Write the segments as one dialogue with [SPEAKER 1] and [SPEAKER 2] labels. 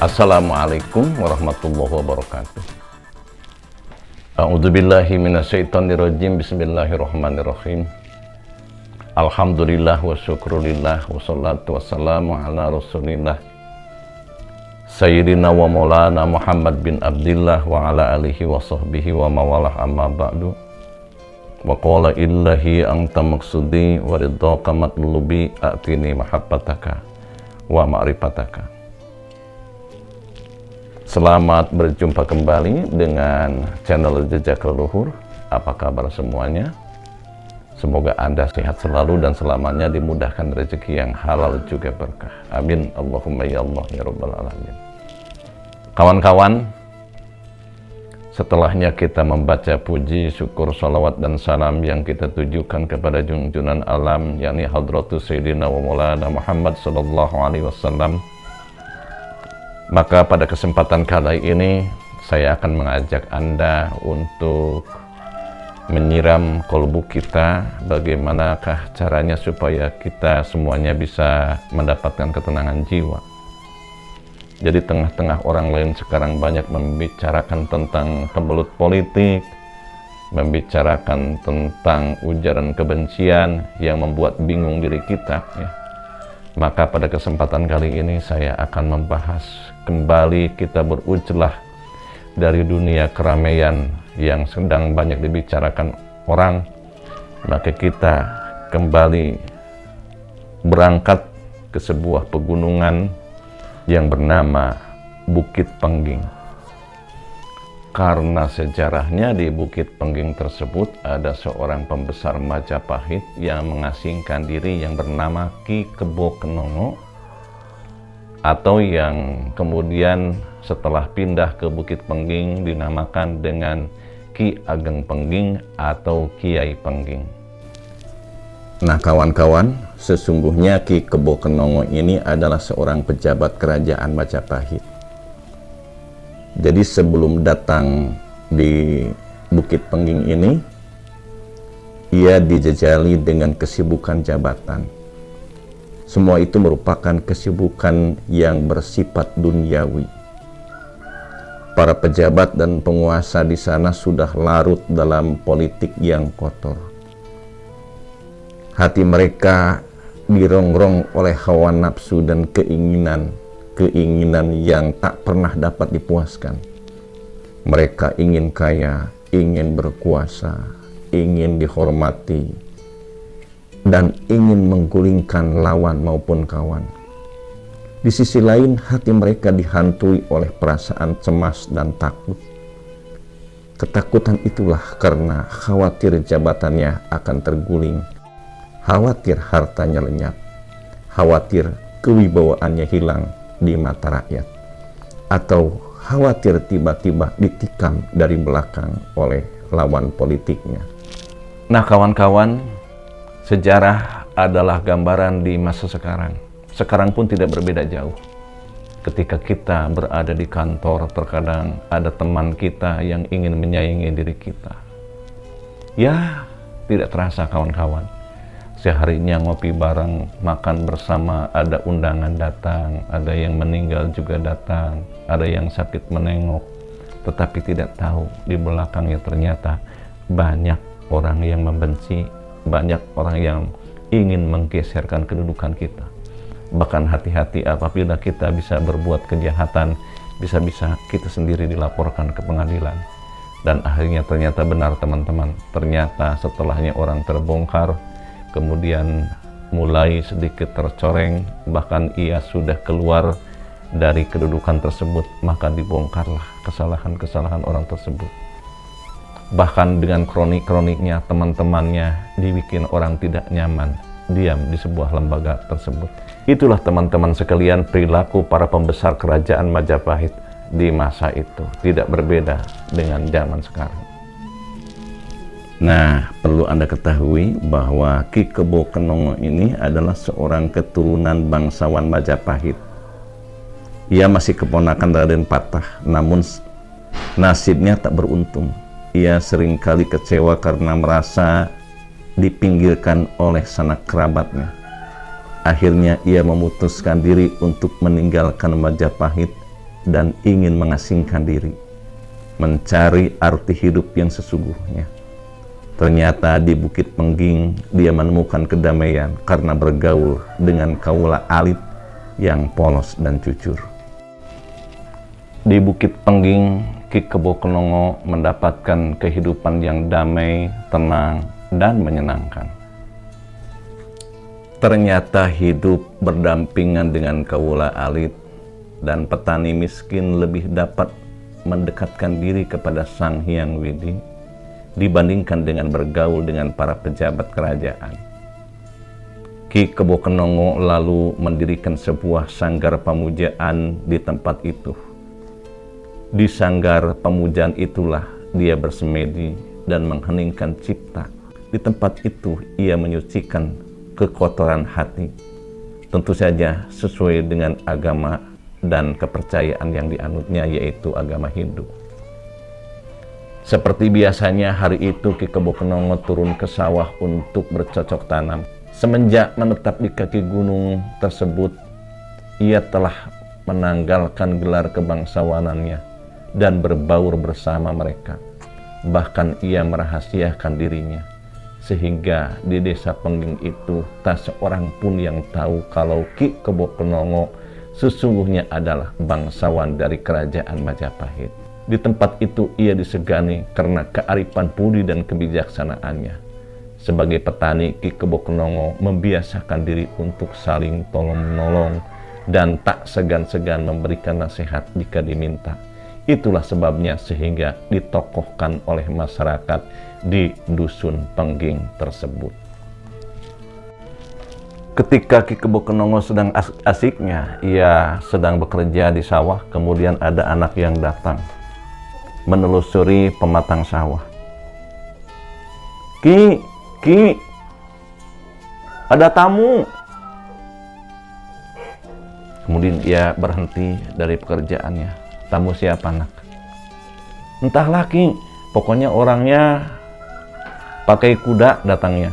[SPEAKER 1] Assalamualaikum warahmatullahi wabarakatuh. A'udzubillahi minasyaitonirrajim. Bismillahirrahmanirrahim. Alhamdulillah wa syukrulillah wassalatu wassalamu ala rasulillah Sayyidina wa maulana Muhammad bin Abdillah wa ala alihi wa sahbihi wa mawalah amma ba'du. Wa qala illahi anta maksudi wa ridhaka matlubi a'tini mahabbataka wa ma'rifataka. Selamat berjumpa kembali dengan channel Jejak Leluhur. Apa kabar semuanya? Semoga Anda sehat selalu dan selamanya dimudahkan rezeki yang halal juga berkah. Amin. Allahumma ya Allah ya Rabbal Alamin. Kawan-kawan, setelahnya kita membaca puji, syukur, salawat dan salam yang kita tujukan kepada junjunan alam, yakni Hadratus Sayyidina wa Maulana Muhammad sallallahu alaihi wasallam. Maka pada kesempatan kali ini saya akan mengajak Anda untuk menyiram kolbu kita, bagaimanakah caranya supaya kita semuanya bisa mendapatkan ketenangan jiwa. Jadi tengah-tengah orang lain sekarang banyak membicarakan tentang kebelut politik, membicarakan tentang ujaran kebencian yang membuat bingung diri kita, ya. Maka pada kesempatan kali ini saya akan membahas kembali kita berujlah dari dunia keramaian yang sedang banyak dibicarakan orang. Maka kita kembali berangkat ke sebuah pegunungan yang bernama Bukit Pengging. Karena sejarahnya di Bukit Pengging tersebut ada seorang pembesar Majapahit yang mengasingkan diri yang bernama Ki Kebo Kenongo, atau yang kemudian setelah pindah ke Bukit Pengging dinamakan dengan Ki Ageng Pengging atau Kiai Pengging. Nah kawan-kawan, sesungguhnya Ki Kebo Kenongo ini adalah seorang pejabat kerajaan Majapahit. Jadi sebelum datang di Bukit Pengging ini, ia dijejali dengan kesibukan jabatan. Semua itu merupakan kesibukan yang bersifat duniawi. Para pejabat dan penguasa di sana sudah larut dalam politik yang kotor. Hati mereka dirongrong oleh hawa nafsu dan keinginan yang tak pernah dapat dipuaskan. Mereka ingin kaya, ingin berkuasa, ingin dihormati, dan ingin menggulingkan lawan maupun kawan. Di sisi lain, hati mereka dihantui oleh perasaan cemas dan takut. Ketakutan itulah karena khawatir jabatannya akan terguling, khawatir hartanya lenyap, khawatir kewibawaannya hilang di mata rakyat, atau khawatir tiba-tiba ditikam dari belakang oleh lawan politiknya. Nah kawan-kawan, sejarah adalah gambaran di masa sekarang. Sekarang pun tidak berbeda jauh. Ketika kita berada di kantor, terkadang ada teman kita yang ingin menyayangi diri kita. Ya, tidak terasa kawan-kawan. Seharinya ngopi bareng, makan bersama, ada undangan datang, ada yang meninggal juga datang, ada yang sakit menengok. Tetapi tidak tahu di belakangnya ternyata banyak orang yang membenci, banyak orang yang ingin menggeserkan kedudukan kita. Bahkan hati-hati apabila kita bisa berbuat kejahatan, bisa-bisa kita sendiri dilaporkan ke pengadilan. Dan akhirnya ternyata benar teman-teman, ternyata setelahnya orang terbongkar, kemudian mulai sedikit tercoreng, bahkan ia sudah keluar dari kedudukan tersebut, maka dibongkarlah kesalahan-kesalahan orang tersebut. Bahkan dengan kronik-kroniknya, teman-temannya dibikin orang tidak nyaman, diam di sebuah lembaga tersebut. Itulah teman-teman sekalian perilaku para pembesar kerajaan Majapahit di masa itu, tidak berbeda dengan zaman sekarang. Nah, perlu Anda ketahui bahwa Ki Kebo Kenongo ini adalah seorang keturunan bangsawan Majapahit. Ia masih keponakan Raden Patah, namun nasibnya tak beruntung. Ia seringkali kecewa karena merasa dipinggirkan oleh sanak kerabatnya. Akhirnya ia memutuskan diri untuk meninggalkan Majapahit dan ingin mengasingkan diri, mencari arti hidup yang sesungguhnya. Ternyata di Bukit Pengging dia menemukan kedamaian karena bergaul dengan kaula alit yang polos dan jujur. Di Bukit Pengging, Ki Kebo Kenongo mendapatkan kehidupan yang damai, tenang, dan menyenangkan. Ternyata hidup berdampingan dengan kaula alit dan petani miskin lebih dapat mendekatkan diri kepada Sang Hyang Widi dibandingkan dengan bergaul dengan para pejabat kerajaan. Ki Kebo Kenongo lalu mendirikan sebuah sanggar pemujaan di tempat itu. Di sanggar pemujaan itulah dia bersemedi dan mengheningkan cipta. Di tempat itu ia menyucikan kekotoran hati, tentu saja sesuai dengan agama dan kepercayaan yang dianutnya, yaitu agama Hindu. Seperti biasanya hari itu Ki Kebo Kenongo turun ke sawah untuk bercocok tanam. Semenjak menetap di kaki gunung tersebut, ia telah menanggalkan gelar kebangsawanannya dan berbaur bersama mereka. Bahkan ia merahasiakan dirinya, sehingga di desa Pengging itu tak seorang pun yang tahu kalau Ki Kebo Kenongo sesungguhnya adalah bangsawan dari kerajaan Majapahit. Di tempat itu ia disegani karena kearifan budi dan kebijaksanaannya. Sebagai petani, Ki Kebo Kenongo membiasakan diri untuk saling tolong-menolong dan tak segan-segan memberikan nasihat jika diminta. Itulah sebabnya sehingga ditokohkan oleh masyarakat di Dusun Pengging tersebut. Ketika Ki Kebo Kenongo sedang asiknya, ia sedang bekerja di sawah, kemudian ada anak yang datang menelusuri pematang sawah. Ki, ada tamu. Kemudian ia berhenti dari pekerjaannya. Tamu siapa, nak? Entahlah, Ki. Pokoknya orangnya pakai kuda datangnya.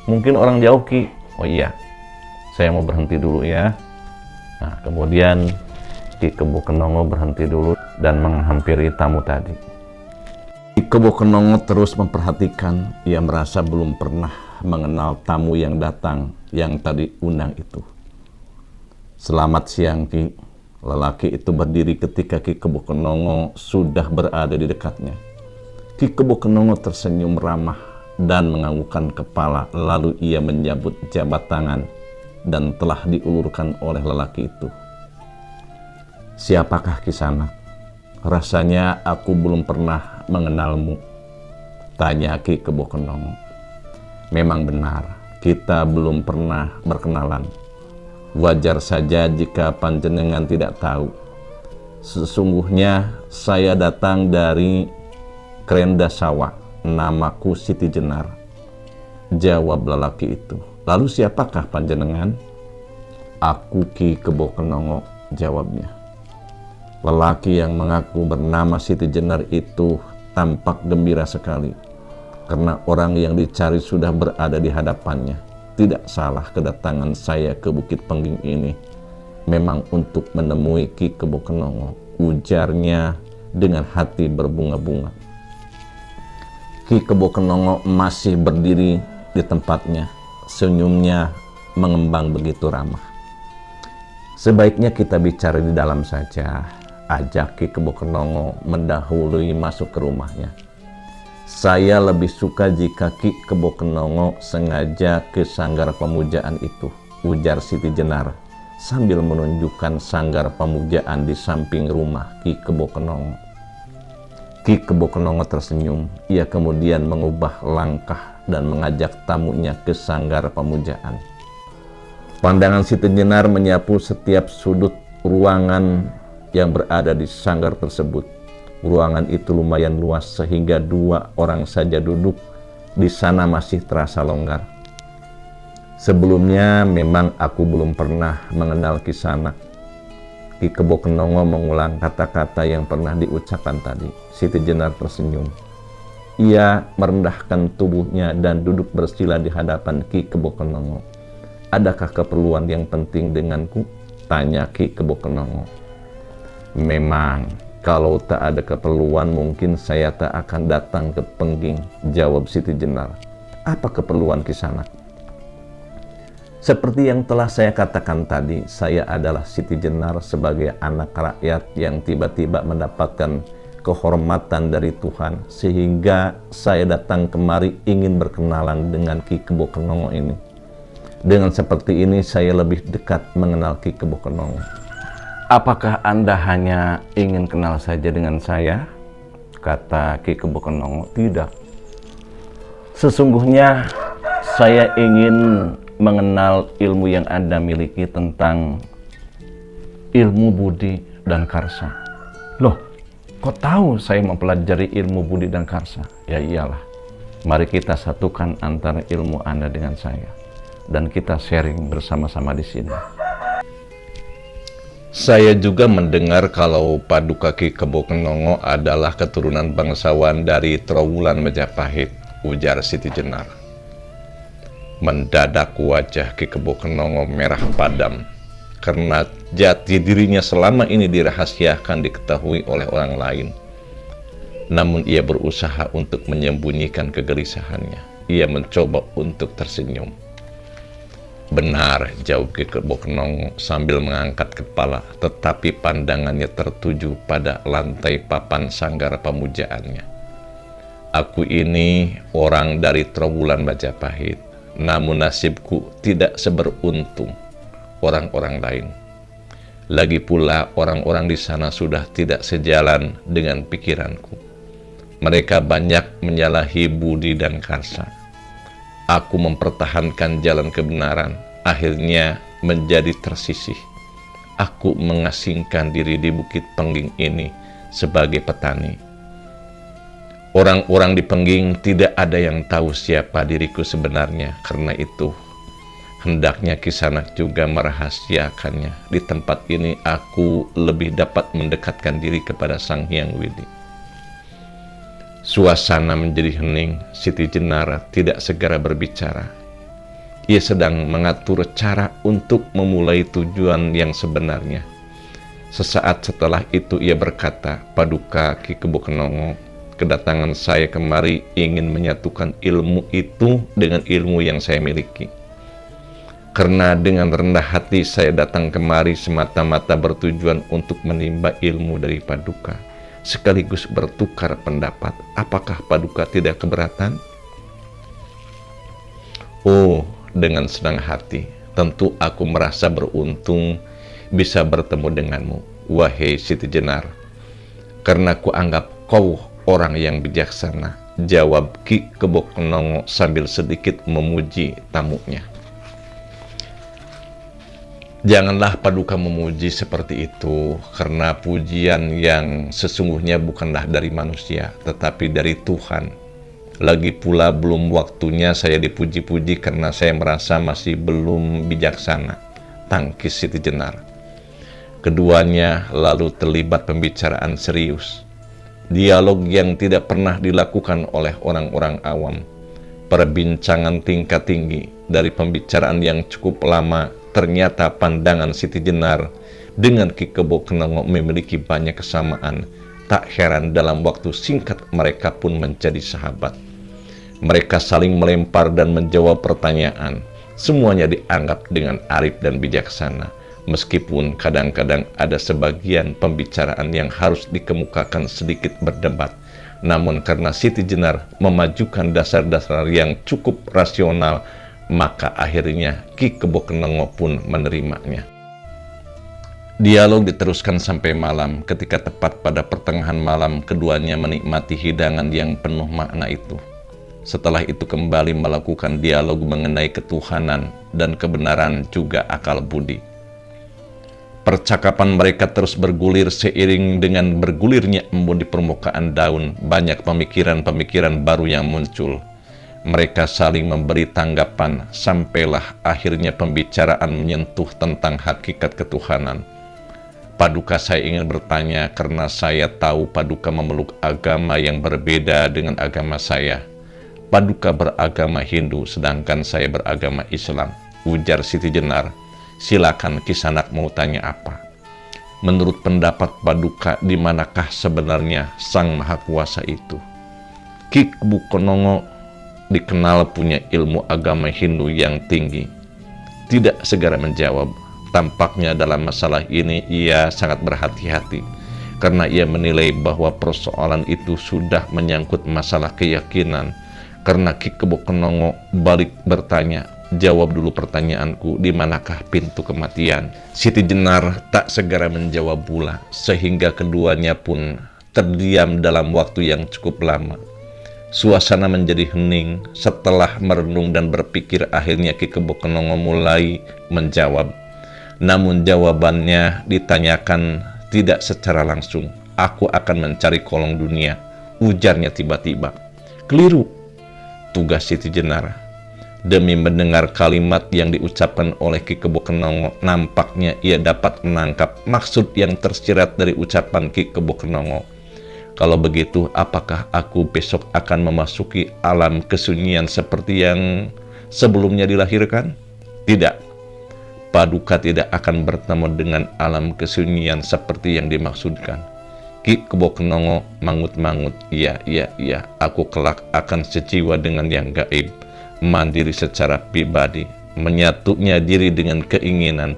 [SPEAKER 1] Mungkin orang jauh, Ki. Oh iya, saya mau berhenti dulu ya. Nah, kemudian Ki Kebo Kenongo berhenti dulu dan menghampiri tamu tadi. Ki Kebo Kenongo terus memperhatikan. Ia merasa belum pernah mengenal tamu yang datang yang tadi undang itu. Selamat siang, Ki. Lelaki itu berdiri ketika Ki Kebo Kenongo sudah berada di dekatnya. Ki Kebo Kenongo tersenyum ramah dan menganggukkan kepala, lalu ia menyambut jabat tangan dan telah diulurkan oleh lelaki itu. Siapakah Kisanak? Rasanya aku belum pernah mengenalmu, tanya Ki Kebo Kenongo. Memang benar, kita belum pernah berkenalan. Wajar saja jika panjenengan tidak tahu. Sesungguhnya saya datang dari Krenda Sawah, namaku Siti Jenar, jawab lelaki itu. Lalu siapakah panjenengan? Aku Ki Kebo Kenongo, jawabnya. Lelaki yang mengaku bernama Siti Jenar itu tampak gembira sekali karena orang yang dicari sudah berada di hadapannya. Tidak salah kedatangan saya ke Bukit Pengging ini memang untuk menemui Ki Kebo Kenongo, ujarnya dengan hati berbunga-bunga. Ki Kebo Kenongo masih berdiri di tempatnya, senyumnya mengembang begitu ramah. Sebaiknya kita bicara di dalam saja, ajak Ki Kebo Kenongo mendahului masuk ke rumahnya. Saya lebih suka jika Ki Kebo Kenongo sengaja ke sanggar pemujaan itu, ujar Siti Jenar sambil menunjukkan sanggar pemujaan di samping rumah Ki Kebo Kenongo. Ki Kebo Kenongo tersenyum. Ia kemudian mengubah langkah dan mengajak tamunya ke sanggar pemujaan. Pandangan Siti Jenar menyapu setiap sudut ruangan yang berada di sanggar tersebut. Ruangan itu lumayan luas sehingga 2 orang saja duduk di sana masih terasa longgar. Sebelumnya memang aku belum pernah mengenal Kisanak. Ki Kebo Kenongo mengulang kata-kata yang pernah diucapkan tadi. Siti Jenar tersenyum. Ia merendahkan tubuhnya dan duduk bersila di hadapan Ki Kebo Kenongo. Adakah keperluan yang penting denganku? Tanya Ki Kebo Kenongo. Memang, kalau tak ada keperluan mungkin saya tak akan datang ke Pengging, jawab Siti Jenar. Apa keperluan Kisanak? Seperti yang telah saya katakan tadi, saya adalah Siti Jenar sebagai anak rakyat yang tiba-tiba mendapatkan kehormatan dari Tuhan, sehingga saya datang kemari ingin berkenalan dengan Ki Kebo Kenongo ini. Dengan seperti ini saya lebih dekat mengenal Ki Kebo Kenongo. Apakah Anda hanya ingin kenal saja dengan saya? Kata Ki Kebo Kenongo. Tidak. Sesungguhnya saya ingin mengenal ilmu yang Anda miliki tentang ilmu budi dan karsa. Loh, kok tahu saya mempelajari ilmu budi dan karsa? Ya iyalah, mari kita satukan antara ilmu Anda dengan saya, dan kita sharing bersama-sama di sini. Saya juga mendengar kalau Paduka Ki Kebo Kenongo adalah keturunan bangsawan dari Trowulan Majapahit, ujar Siti Jenar. Mendadak wajah Ki Kebo Kenongo merah padam, karena jati dirinya selama ini dirahasiakan diketahui oleh orang lain. Namun ia berusaha untuk menyembunyikan kegelisahannya. Ia mencoba untuk tersenyum. Benar, jawab Ki Kebo Kenongo sambil mengangkat kepala, tetapi pandangannya tertuju pada lantai papan sanggar pemujaannya. Aku ini orang dari Trowulan Majapahit, namun nasibku tidak seberuntung orang-orang lain. Lagi pula orang-orang di sana sudah tidak sejalan dengan pikiranku. Mereka banyak menyalahi budi dan karsa. Aku mempertahankan jalan kebenaran, akhirnya menjadi tersisih. Aku mengasingkan diri di Bukit Pengging ini sebagai petani. Orang-orang di Pengging tidak ada yang tahu siapa diriku sebenarnya. Karena itu, hendaknya Kisanak juga merahasiakannya. Di tempat ini aku lebih dapat mendekatkan diri kepada Sang Hyang Widi. Suasana menjadi hening. Siti Jenar tidak segera berbicara. Ia sedang mengatur cara untuk memulai tujuan yang sebenarnya. Sesaat setelah itu ia berkata, Paduka Ki Kebo Kenongo, kedatangan saya kemari ingin menyatukan ilmu itu dengan ilmu yang saya miliki. Karena dengan rendah hati saya datang kemari semata-mata bertujuan untuk menimba ilmu dari Paduka, sekaligus bertukar pendapat. Apakah Paduka tidak keberatan? Oh, dengan senang hati. Tentu aku merasa beruntung bisa bertemu denganmu, wahai Siti Jenar. Karena ku anggap kau orang yang bijaksana, jawab Ki Kebo Kenongo sambil sedikit memuji tamunya. Janganlah Paduka memuji seperti itu, karena pujian yang sesungguhnya bukanlah dari manusia, tetapi dari Tuhan. Lagi pula belum waktunya saya dipuji-puji karena saya merasa masih belum bijaksana, tangkis Siti Jenar. Keduanya lalu terlibat pembicaraan serius. Dialog yang tidak pernah dilakukan oleh orang-orang awam. Perbincangan tingkat tinggi. Dari pembicaraan yang cukup lama, ternyata pandangan Siti Jenar dengan Ki Kebo Kenongo memiliki banyak kesamaan. Tak heran dalam waktu singkat mereka pun menjadi sahabat. Mereka saling melempar dan menjawab pertanyaan. Semuanya dianggap dengan arif dan bijaksana. Meskipun kadang-kadang ada sebagian pembicaraan yang harus dikemukakan sedikit berdebat. Namun karena Siti Jenar memajukan dasar-dasar yang cukup rasional, maka akhirnya Ki Kebo Kenongo pun menerimanya. Dialog diteruskan sampai malam. Ketika tepat pada pertengahan malam, keduanya menikmati hidangan yang penuh makna itu. Setelah itu kembali melakukan dialog mengenai ketuhanan dan kebenaran juga akal budi. Percakapan mereka terus bergulir seiring dengan bergulirnya embun di permukaan daun. Banyak pemikiran-pemikiran baru yang muncul. Mereka saling memberi tanggapan, sampailah akhirnya pembicaraan menyentuh tentang hakikat ketuhanan. Paduka, saya ingin bertanya karena saya tahu Paduka memeluk agama yang berbeda dengan agama saya. Paduka beragama Hindu, sedangkan saya beragama Islam, ujar Siti Jenar. Silakan Kisanak mau tanya apa. Menurut pendapat Paduka, di manakah sebenarnya Sang Maha Kuasa itu? Ki Kebo Konongo dikenal punya ilmu agama Hindu yang tinggi. Tidak segera menjawab. Tampaknya dalam masalah ini ia sangat berhati-hati, karena ia menilai bahwa persoalan itu sudah menyangkut masalah keyakinan. Karena Ki Kebo Konongo balik bertanya, "Jawab dulu pertanyaanku, di manakah pintu kematian?" Siti Jenar tak segera menjawab pula, sehingga keduanya pun terdiam dalam waktu yang cukup lama. Suasana menjadi hening. Setelah merenung dan berpikir, akhirnya Ki Kebo Konongo mulai menjawab. Namun jawabannya ditanyakan tidak secara langsung. "Aku akan mencari kolong dunia," ujarnya tiba-tiba. "Keliru," tugas Siti Jenar. Demi mendengar kalimat yang diucapkan oleh Ki Kebo Konongo, nampaknya ia dapat menangkap maksud yang tersirat dari ucapan Ki Kebo Konongo. "Kalau begitu, apakah aku besok akan memasuki alam kesunyian seperti yang sebelumnya dilahirkan?" Tidak. Paduka tidak akan bertemu dengan alam kesunyian seperti yang dimaksudkan. Ki Kebo Konongo mangut-mangut. Iya, aku kelak akan sejiwa dengan yang gaib, mandiri secara pribadi, menyatunya diri dengan keinginan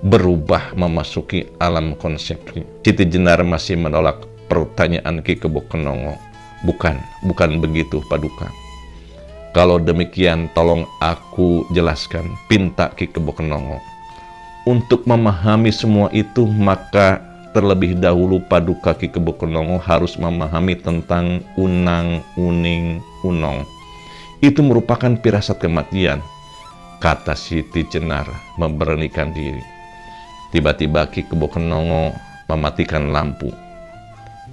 [SPEAKER 1] berubah memasuki alam konsepsi. Siti Jenar masih menolak pertanyaan Ki Kebo Konongo. Bukan begitu, Paduka. "Kalau demikian, tolong aku jelaskan," pinta Ki Kebo Konongo. "Untuk memahami semua itu, maka terlebih dahulu Paduka Ki Kebo Konongo harus memahami tentang unang, uning, unong. Itu merupakan firasat kematian," kata Siti Jenar memberanikan diri. Tiba-tiba Ki Kebo Konongo mematikan lampu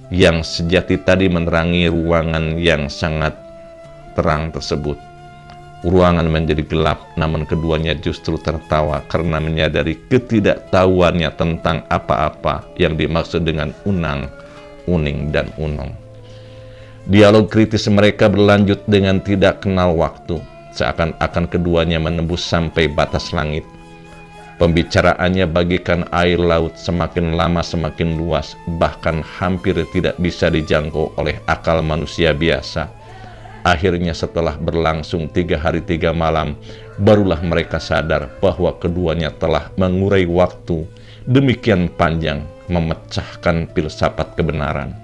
[SPEAKER 1] yang sejati tadi menerangi ruangan yang sangat terang tersebut. Ruangan menjadi gelap, namun keduanya justru tertawa karena menyadari ketidaktahuannya tentang apa-apa yang dimaksud dengan unang, uning, dan unong. Dialog kritis mereka berlanjut dengan tidak kenal waktu, seakan-akan keduanya menembus sampai batas langit. Pembicaraannya bagaikan air laut, semakin lama semakin luas, bahkan hampir tidak bisa dijangkau oleh akal manusia biasa. Akhirnya setelah berlangsung 3 hari 3 malam, barulah mereka sadar bahwa keduanya telah mengurai waktu demikian panjang memecahkan filsafat kebenaran.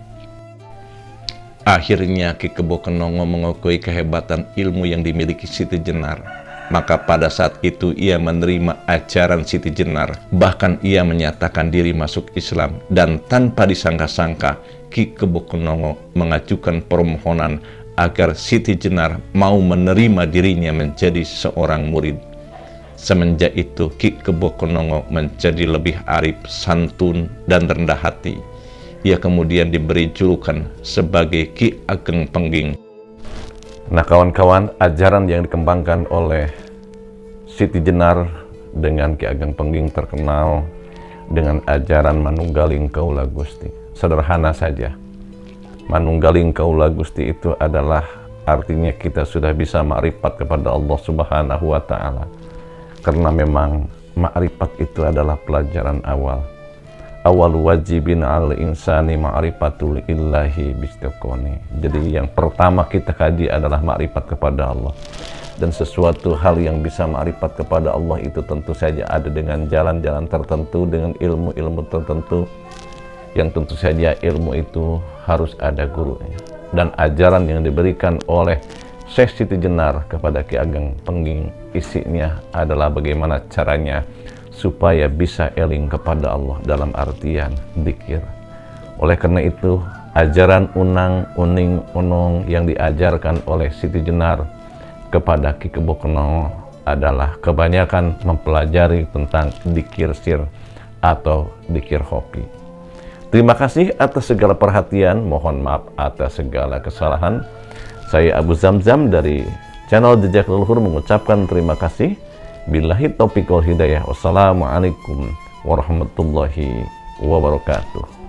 [SPEAKER 1] Akhirnya Ki Kebo Konongo mengakui kehebatan ilmu yang dimiliki Siti Jenar. Maka pada saat itu ia menerima ajaran Siti Jenar. Bahkan ia menyatakan diri masuk Islam. Dan tanpa disangka-sangka, Ki Kebo Konongo mengajukan permohonan agar Siti Jenar mau menerima dirinya menjadi seorang murid. Semenjak itu Ki Kebo Konongo menjadi lebih arif, santun, dan rendah hati. Ia kemudian diberi julukan sebagai Ki Ageng Pengging. Nah kawan-kawan, ajaran yang dikembangkan oleh Siti Jenar dengan Ki Ageng Pengging terkenal dengan ajaran Manunggaling Kaula Gusti. Sederhana saja. Manunggaling Kaula Gusti itu adalah artinya kita sudah bisa ma'rifat kepada Allah Subhanahu wa Ta'ala. Karena memang ma'rifat itu adalah pelajaran awal. Awal wajibin al insani ma'rifatul illahi bistiqoni. Jadi yang pertama kita kaji adalah ma'rifat kepada Allah. Dan sesuatu hal yang bisa ma'rifat kepada Allah itu tentu saja ada dengan jalan-jalan tertentu, dengan ilmu-ilmu tertentu. Yang tentu saja ilmu itu harus ada gurunya. Dan ajaran yang diberikan oleh Syekh Siti Jenar kepada Ki Ageng Pengging, isinya adalah bagaimana caranya supaya bisa eling kepada Allah dalam artian dzikir. Oleh karena itu, ajaran unang, uning, unong yang diajarkan oleh Siti Jenar kepada Ki Kebo Konongo adalah kebanyakan mempelajari tentang dzikir sir atau dzikir hopi. Terima kasih atas segala perhatian, mohon maaf atas segala kesalahan. Saya Abu Zamzam dari channel Jejak Leluhur mengucapkan terima kasih. Billahi taufiq wal hidayah. Wassalamualaikum warahmatullahi wabarakatuh.